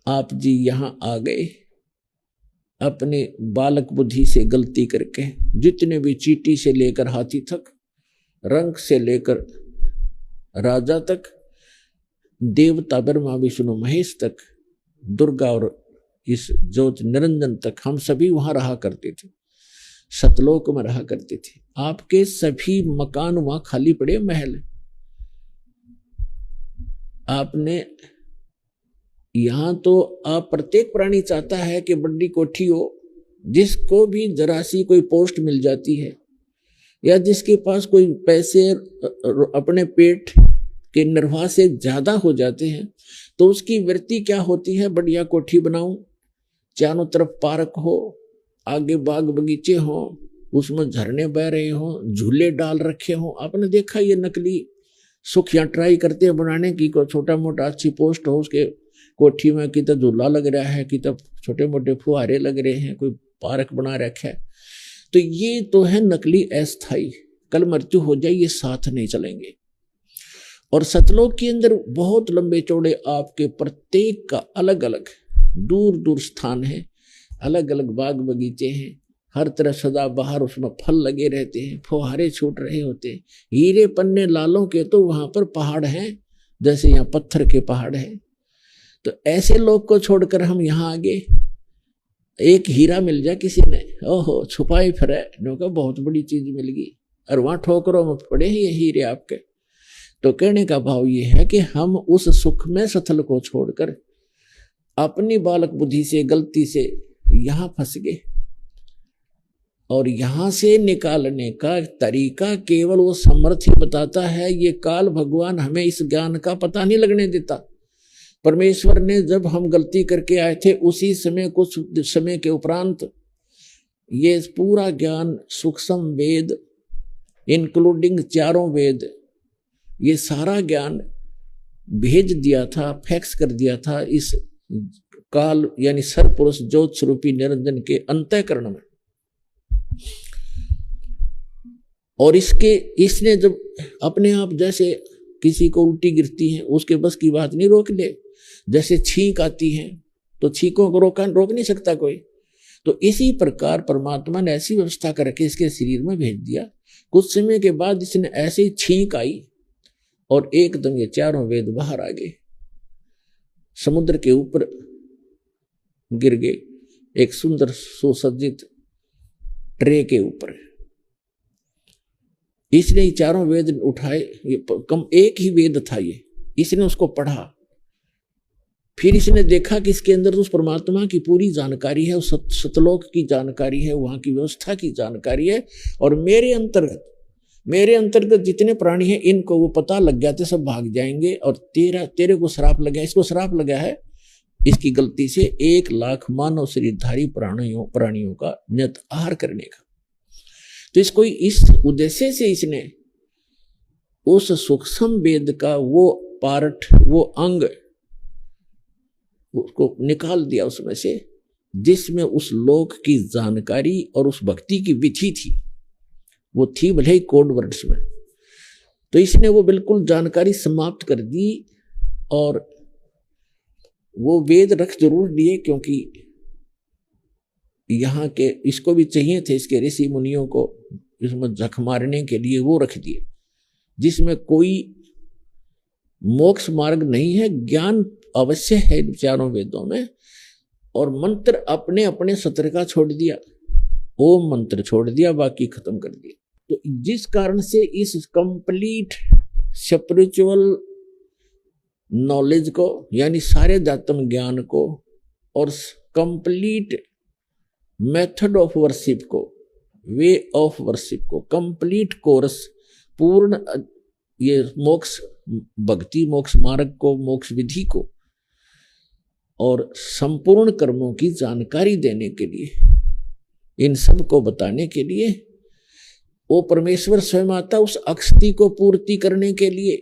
आप जी यहाँ आ गए अपने बालक बुद्धि से गलती करके। जितने भी चींटी से लेकर हाथी तक, रंग से लेकर राजा तक, देवता ब्रह्मा विष्णु महेश तक, दुर्गा और इस ज्योति निरंजन तक, हम सभी वहां रहा करते थे, सतलोक में रहा करते थे। आपके सभी मकान वहां खाली पड़े, महल। आपने यहां तो आप प्रत्येक प्राणी चाहता है कि बड़ी कोठी हो, जिसको भी जरा सी कोई पोस्ट मिल जाती है या जिसके पास कोई पैसे अपने पेट के निर्वाह से ज्यादा हो जाते हैं, तो उसकी वृत्ति क्या होती है, बढ़िया कोठी बनाऊं, चारों तरफ पार्क हो, आगे बाग बगीचे हो, उसमें झरने बह रहे हो, झूले डाल रखे हो। आपने देखा ये नकली सुख या ट्राई करते हैं बनाने की, को छोटा मोटा अच्छी पोस्ट हो, उसके कोठी में कि तो झूला लग रहा है, कि तो छोटे मोटे फुहारे लग रहे हैं, कोई पार्क बना रखा है। तो ये तो है नकली अस्थाई, कल मृत्यु हो जाए ये साथ नहीं चलेंगे। और सतलोक के अंदर बहुत लंबे चौड़े आपके प्रत्येक का अलग अलग दूर दूर स्थान है, अलग अलग बाग बगीचे हैं, हर तरह सदा बाहर उसमें फल लगे रहते हैं, फुहारे छूट रहे होते हैं, हीरे पन्ने लालों के तो वहां पर पहाड़ हैं, जैसे यहाँ पत्थर के पहाड़ हैं। तो ऐसे लोग को छोड़कर हम यहाँ आगे, एक हीरा मिल जाए किसी ने, ओहो छुपाई फिरे, बहुत बड़ी चीज मिल गई, और वहां ठोकरों में पड़े ही ये हीरे आपके। तो कहने का भाव ये है कि हम उस सुख में सथल को छोड़कर अपनी बालक बुद्धि से गलती से यहां फंस गए, और यहां से निकालने का तरीका केवल वो समर्थ ही बताता है। ये काल भगवान हमें इस ज्ञान का पता नहीं लगने देता। परमेश्वर ने जब हम गलती करके आए थे, उसी समय कुछ समय के उपरांत ये पूरा ज्ञान सूक्ष्म वेद इंक्लूडिंग चारों वेद, ये सारा ज्ञान भेज दिया था, फैक्स कर दिया था इस काल यानी सर्वपुरुष ज्योत स्वरूपी निरंजन के अंतःकरण में। और इसने जब अपने आप, जैसे किसी को उल्टी गिरती है उसके बस की बात नहीं रोक ले, जैसे छींक आती है तो छींकों को रोक नहीं सकता कोई, तो इसी प्रकार परमात्मा ने ऐसी व्यवस्था करके इसके शरीर में भेज दिया। कुछ समय के बाद इसने ऐसी छींक आई और एकदम ये चारों वेद बाहर आ गए, समुद्र के ऊपर गिर गए, एक सुंदर सुसज्जित ट्रे के ऊपर। इसने ये चारों वेद उठाए, ये कम एक ही वेद था ये, इसने उसको पढ़ा, फिर इसने देखा कि इसके अंदर उस परमात्मा की पूरी जानकारी है, उस सतलोक की जानकारी है, वहां की व्यवस्था की जानकारी है, और मेरे अंतर्गत जितने प्राणी हैं इनको वो पता लग गया थे, सब भाग जाएंगे। और तेरे को श्राप लगा, इसको श्राप लगा है इसकी गलती से 1,00,000 मानव शरीरधारी प्राणियों का नियत आहार करने का। तो इसको इस उद्देश्य से इसने उस सूक्ष्म वेद का वो पार्ट, वो अंग उसको निकाल दिया उसमें से, जिसमें उस लोक की जानकारी और उस भक्ति की विधि थी, वो थी भले ही कोड वर्ड्स में। तो इसने वो बिल्कुल जानकारी समाप्त कर दी, और वो वेद रख जरूर दिए, क्योंकि यहाँ के इसको भी चाहिए थे, इसके ऋषि मुनियों को इसमें जख मारने के लिए वो रख दिए, जिसमें कोई मोक्ष मार्ग नहीं है, ज्ञान अवश्य है चारों वेदों में। और मंत्र अपने अपने सत्र का छोड़ दिया, ओम मंत्र छोड़ दिया, बाकी खत्म कर दिया। तो जिस कारण से इस कंप्लीट स्पिरिचुअल नॉलेज को, यानी सारे दातम ज्ञान को, और कंप्लीट मेथड ऑफ वर्शिप को, वे ऑफ वर्शिप को, कंप्लीट कोर्स, पूर्ण ये मोक्ष भक्ति मोक्ष मार्ग को, मोक्ष विधि को, और संपूर्ण कर्मों की जानकारी देने के लिए, इन सब को बताने के लिए वो परमेश्वर स्वयं आता, उस अक्षति को पूर्ति करने के लिए।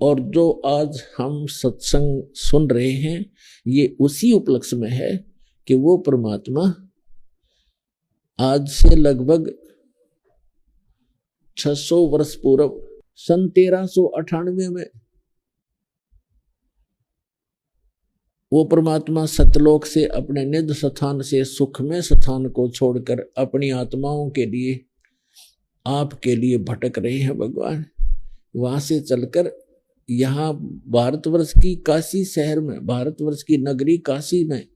और जो आज हम सत्संग सुन रहे हैं, ये उसी उपलक्ष्य में है कि वो परमात्मा आज से लगभग 600 वर्ष पूर्व सन 1398 में वो परमात्मा सतलोक से अपने निज स्थान से सुखमय स्थान को छोड़कर अपनी आत्माओं के लिए, आपके लिए भटक रहे हैं भगवान। वहां से चलकर यहाँ भारतवर्ष की काशी शहर में, भारतवर्ष की नगरी काशी में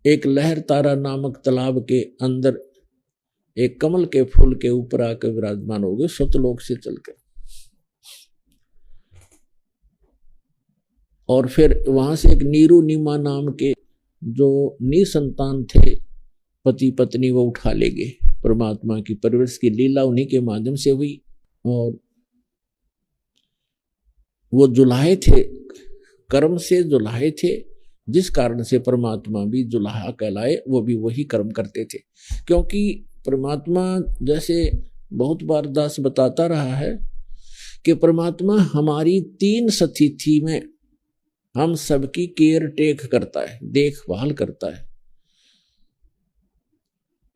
एक लहर तारा नामक तालाब के अंदर एक कमल के फूल के ऊपर आकर विराजमान हो गए सतलोक से चलकर। और फिर वहां से एक नीरू नीमा नाम के जो निसंतान थे पति पत्नी, वो उठा ले गए। परमात्मा की परवरिश की लीला उन्हीं के माध्यम से हुई। और वो जुलाहे थे, कर्म से जुलाहे थे, जिस कारण से परमात्मा भी जुलाहा कहलाए। वो भी वही कर्म करते थे, क्योंकि परमात्मा, जैसे बहुत बार दास बताता रहा है कि परमात्मा हमारी 3 स्थिति में हम सबकी केयर टेक करता है, देखभाल करता है।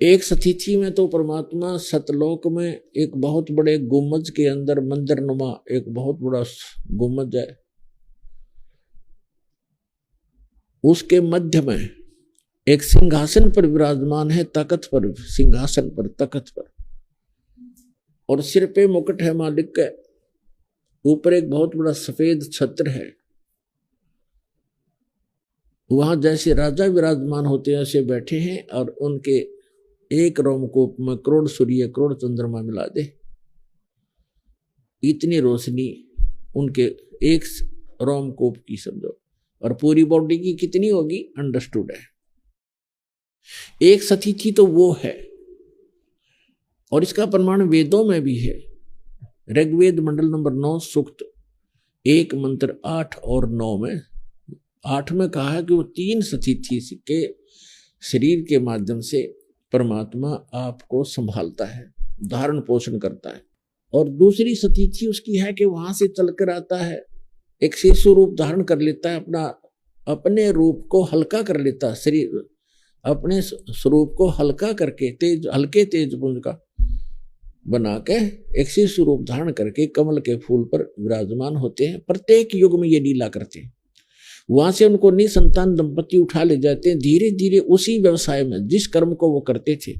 एक स्थिति में तो परमात्मा सतलोक में एक बहुत बड़े गुम्बज के अंदर, मंदिर नुमा एक बहुत बड़ा गुम्बज है, उसके मध्य में एक सिंहासन पर विराजमान है, तख्त पर, सिंहासन पर, तख्त पर, और सिर पे मुकुट है मालिक का। ऊपर एक बहुत बड़ा सफेद छत्र है। वहां जैसे राजा विराजमान होते हैं ऐसे बैठे हैं, और उनके एक रोमकूप में करोड़ सूर्य करोड़ चंद्रमा मिला दे, इतनी रोशनी उनके एक रोमकूप की समझो, और पूरी बॉडी की कितनी होगी अंडरस्टूड है। एक स्थिति तो वो है, और इसका प्रमाण वेदों में भी है। ऋग्वेद मंडल नंबर 9 सूक्त 1 मंत्र 8 और 9 में, 8 में कहा है कि वो 3 स्थिति के शरीर के माध्यम से परमात्मा आपको संभालता है, धारण पोषण करता है। और दूसरी स्थिति उसकी है कि वहां से चलकर आता है, एक शिशु रूप धारण कर लेता है, अपने रूप को हल्का कर लेता है, शरीर अपने स्वरूप को हल्का करके हल्के तेज पुंज का बना के एक शिशु रूप धारण करके कमल के फूल पर विराजमान होते हैं। प्रत्येक युग में ये लीला करते हैं। वहां से उनको निसंतान दंपति उठा ले जाते हैं। धीरे धीरे उसी व्यवसाय में जिस कर्म को वो करते थे,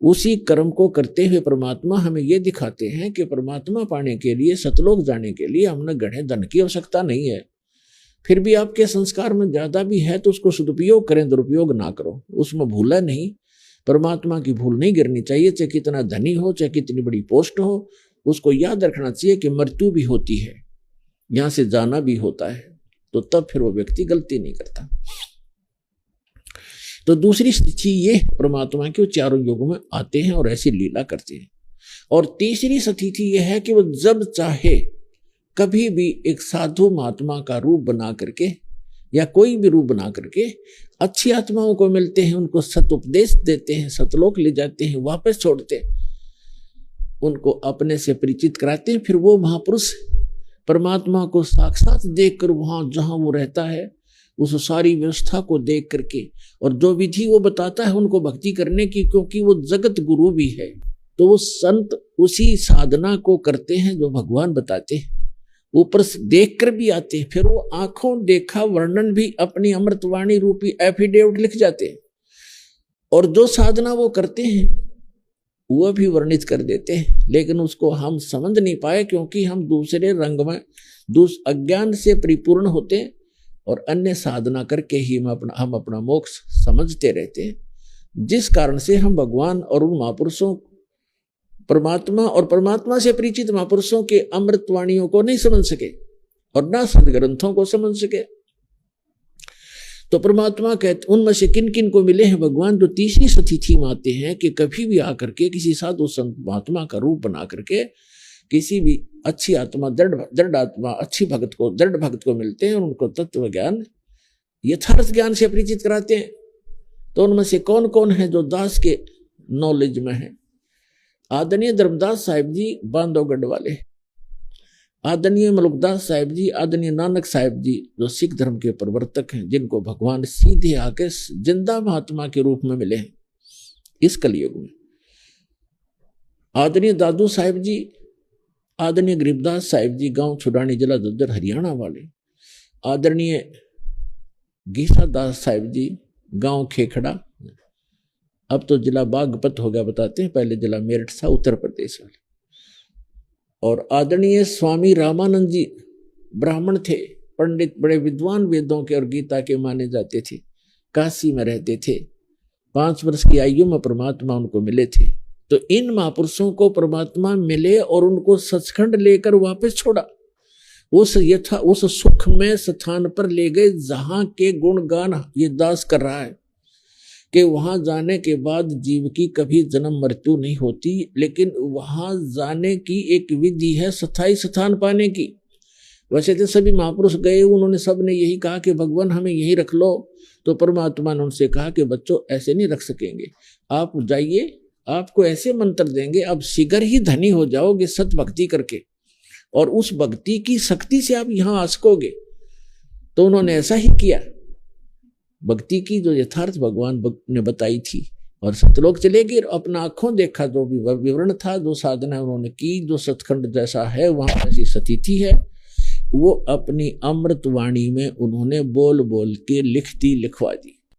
उसी कर्म को करते हुए परमात्मा हमें ये दिखाते हैं कि परमात्मा पाने के लिए, सतलोक जाने के लिए हमने गढ़े धन की आवश्यकता नहीं है। फिर भी आपके संस्कार में ज्यादा भी है तो उसको सदुपयोग करें, दुरुपयोग ना करो, उसमें भूला नहीं। परमात्मा की भूल नहीं गिरनी चाहिए, चाहे कितना धनी हो, चाहे कितनी बड़ी पोस्ट हो। उसको याद रखना चाहिए कि मृत्यु भी होती है, यहां से जाना भी होता है, तो तब फिर वो व्यक्ति गलती नहीं करता। तो दूसरी स्थिति ये परमात्मा के चारों युगों में आते हैं और ऐसी लीला करते हैं। और तीसरी स्थिति यह है कि वो जब चाहे कभी भी एक साधु महात्मा का रूप बना करके या कोई भी रूप बना करके अच्छी आत्माओं को मिलते हैं, उनको सत उपदेश देते हैं, सतलोक ले जाते हैं, वापस छोड़ते हैं, उनको अपने से परिचित कराते हैं। फिर वो महापुरुष परमात्मा को साक्षात देखकर वहां जहां वो रहता है उस सारी व्यवस्था को देख करके, और जो विधि वो बताता है उनको भक्ति करने की, क्योंकि वो जगत गुरु भी है, तो वो संत उसी साधना को करते हैं जो भगवान बताते हैं। ऊपर से देख कर भी आते हैं, फिर वो आंखों देखा वर्णन भी अपनी अमृतवाणी रूपी एफिडेविट लिख जाते हैं, और जो साधना वो करते हैं वह भी वर्णित कर देते हैं। लेकिन उसको हम समझ नहीं पाए, क्योंकि हम दूसरे रंग में अज्ञान से परिपूर्ण होते हैं, और अन्य साधना करके ही हम अपना मोक्ष समझते रहते हैं, जिस कारण से हम भगवान और उन महापुरुषों, परमात्मा और परमात्मा से परिचित महापुरुषों के अमृतवाणियों को नहीं समझ सके और ना सदग्रंथों को समझ सके। तो परमात्मा कहते उनमें से किन किन को मिले हैं भगवान, जो तीसरी स्थिति में आते हैं कि कभी भी आकर के किसी साधु संत महात्मा का रूप बना करके किसी भी अच्छी आत्मा, दृढ़ आत्मा, अच्छी भक्त को, दृढ़ भक्त को मिलते हैं और उनको तत्व ज्ञान, यथार्थ ज्ञान से परिचित कराते हैं। तो उनमें से कौन कौन है जो दास के नॉलेज में है? आदरणीय धर्मदास साहिब जी बांधवगढ़ वाले, आदरणीय मलुकदास साहिब जी, आदरणीय नानक साहिब जी जो सिख धर्म के प्रवर्तक हैं, जिनको भगवान सीधे आके जिंदा महात्मा के रूप में मिले हैं इस कलयुग में। आदरणीय दादू साहिब जी, आदरणीय गरीबदास साहिब जी, गांव छुड़ानी, जिला झज्जर, हरियाणा वाले। आदरणीय गीसा दास साहिब जी, गांव खेखड़ा, अब तो जिला बागपत हो गया बताते हैं, पहले जिला मेरठ था, उत्तर प्रदेश वाले। और आदरणीय स्वामी रामानंद जी ब्राह्मण थे, पंडित, बड़े विद्वान, वेदों के और गीता के माने जाते थे, काशी में रहते थे। 5 वर्ष की आयु में परमात्मा उनको मिले थे। तो इन महापुरुषों को परमात्मा मिले और उनको सचखंड लेकर वापस छोड़ा, उस सुख में स्थान पर ले गए जहां के गुणगान ये दास कर रहा है कि वहां जाने के बाद जीव की कभी जन्म मृत्यु नहीं होती, लेकिन वहां जाने की एक विधि है स्थायी स्थान पाने की। वैसे तो सभी महापुरुष गए, उन्होंने सब ने यही कहा कि भगवान हमें यही रख लो। तो परमात्मा ने उनसे कहा कि बच्चों ऐसे नहीं रख सकेंगे, आप जाइए, आपको ऐसे मंत्र देंगे, अब शीघ्र ही धनी हो जाओगे सत भक्ति करके, और उस भक्ति की शक्ति से आप यहां आ सकोगे। तो उन्होंने ऐसा ही किया। भक्ति की जो यथार्थ भगवान ने बताई थी, और सतलोक चले गए, अपना आंखों देखा, जो भी विवरण था, जो साधना उन्होंने की, जो सतखंड जैसा है वहां ऐसी स्थिति है, वो अपनी अमृत वाणी में उन्होंने बोल बोल के लिखवा दी।